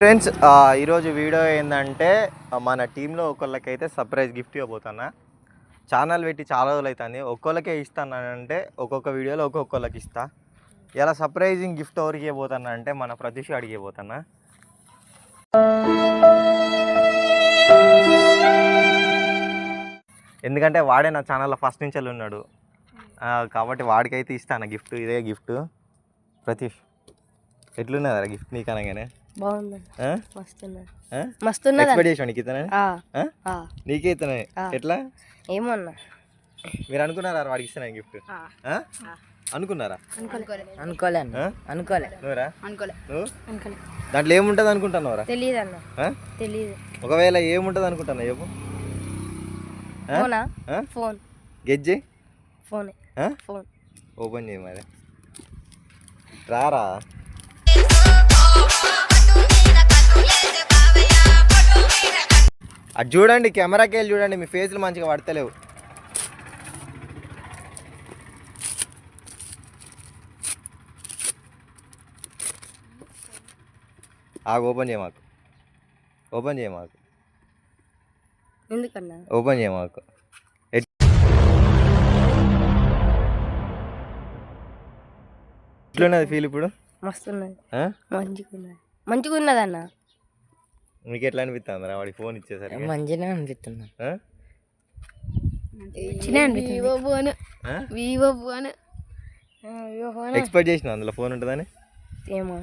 Friends ఈరోజు video ఏంటంటే మన టీంలో ఒకళ్ళకైతే సర్ప్రైజ్ గిఫ్ట్ ఇవ్వబోతున్నా. ఛానల్ పెట్టి చాలా రోజులు అవుతుంది. ఒక్కొక్కరికే ఇస్తానంటే ఒక్కొక్క వీడియోలో ఒక్కొక్కరికి ఇస్తా. ఇలా సర్ప్రైజింగ్ గిఫ్ట్ ఎవరికి ఇవ్వబోతున్నా అంటే మన ప్రతీష్ అడిగి ఇవ్వబోతున్నా. ఎందుకంటే వాడే నా ఛానల్లో ఫస్ట్ నుంచి ఉన్నాడు కాబట్టి వాడికైతే ఇస్తాను గిఫ్ట్. ఇదే గిఫ్ట్. ప్రతీష్ ఎట్లున్నదా గిఫ్ట్ నీకు అనగానే? బాగుంది, నీకే ఇతనే ఎట్లా ఏమన్నా మీరు అనుకున్నారా వాడికి ఇస్తాను గిఫ్ట్? అనుకున్నారా? దాంట్లో ఏముంటది అనుకుంటున్నావురా? తెలియదు అన్న, తెలియదు. ఒకవేళ ఏముంటది అనుకుంటున్నా చెప్పు. ఫోన్ గెజ్జే ఫోన్ ఫోన్ ఓపెన్ చేయ మరి. రారా అది చూడండి, కెమెరాకి వెళ్ళి చూడండి, మీ ఫేస్లు మంచిగా పడతలేవు. ఓపెన్ చేయమాకు, ఓపెన్ చేయమాకు, ఎందుకన్నా ఓపెన్ చేయమాకు. ఎట్లున్నది ఫీల్ ఇప్పుడు? మస్తున్నది, మంచిగున్నది, మంచిగున్నది అన్న. మీకు ఎట్లా అనిపిస్తుంది రా వాడికి ఫోన్ ఇచ్చేసరికి? మంచిగా అనిపిస్తుంది. ఎక్స్పెక్ట్ చేసిన అందులో ఫోన్ ఉంటుందని? ఏమో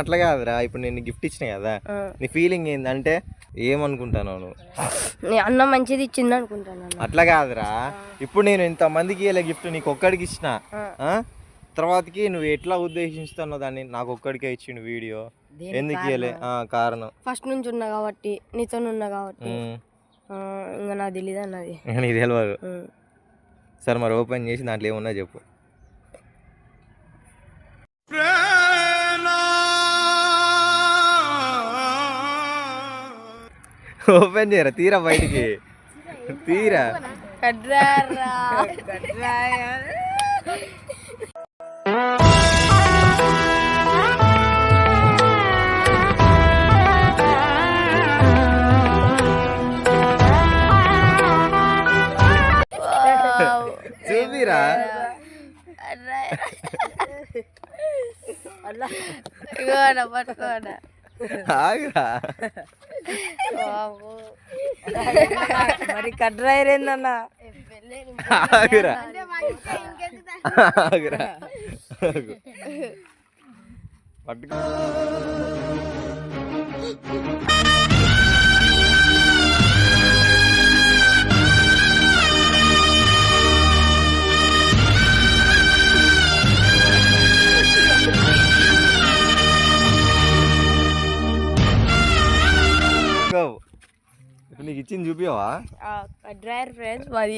అట్లా కాదురా, ఇప్పుడు నేను గిఫ్ట్ ఇచ్చిన కదా, నీ ఫీలింగ్ ఏందంటే ఏమనుకుంటాను నువ్వు? అన్న మంచిది ఇచ్చింది అనుకుంటాను. అట్లా కాదురా, ఇప్పుడు నేను ఇంతమందికి ఇవ్వలే గిఫ్ట్, నీకు ఒక్కడికి ఇచ్చిన. తర్వాతకి నువ్వు ఎట్లా ఉద్దేశిస్తున్నావు దాన్ని? నాకు ఒక్కడికే ఇచ్చిండు వీడియో, ఎందుకు ఇవ్వలే? కారణం ఫస్ట్ నుంచి ఉన్నా కాబట్టి, నీతో ఉన్నా కాబట్టి. ఇంకా నాకు తెలియదు అన్నది, నీకు తెలియదు. సరే మరి ఓపెన్ చేసి దాంట్లో ఏమున్నా చెప్పు. ఓపెన్ చేయరా, తీరా బయటికి తీరా. చూపిరా. ఆగురా మరి కడ్రాయర్ ఏందన్నా? ఆగురా ఆగురా పట్టుకో. నీకు ఇచ్చింది చూపివా? మరి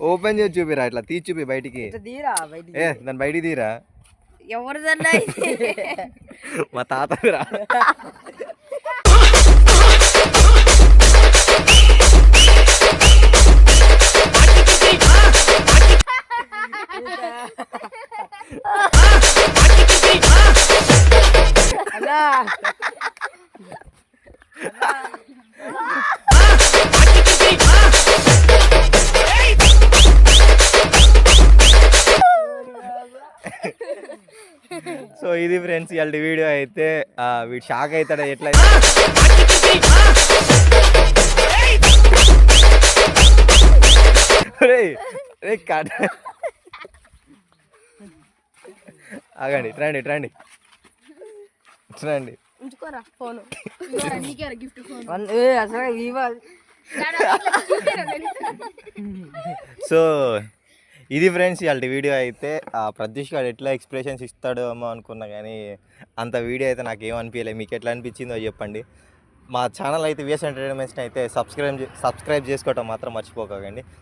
ఓపెన్ చేసి చూపిరా, ఇట్లా తీసి చూపి బయటికి. దాన్ని బయటికి తీరా. ఎవరిదన్నా మా తాతరా. సో ఇది ఫ్రెండ్స్ ఇవాళ వీడియో అయితే. వీడు షాక్ అవుతాడు ఎట్లా. ఆగండి, రండి రండి రండి. సో ఇది ఫ్రెండ్స్ ఇవాళ వీడియో అయితే. ప్రతీష్ గారు ఎట్లా ఎక్స్ప్రెషన్స్ ఇస్తాడేమో అనుకున్నా, కానీ అంత వీడియో అయితే నాకు ఏమనిపించలేదు. మీకు ఎట్లా అనిపించిందో చెప్పండి. మా ఛానల్ అయితే విఎస్ ఎంటర్టైన్మెంట్స్ని అయితే సబ్స్క్రైబ్ చేసుకోవటం మాత్రం మర్చిపోకండి.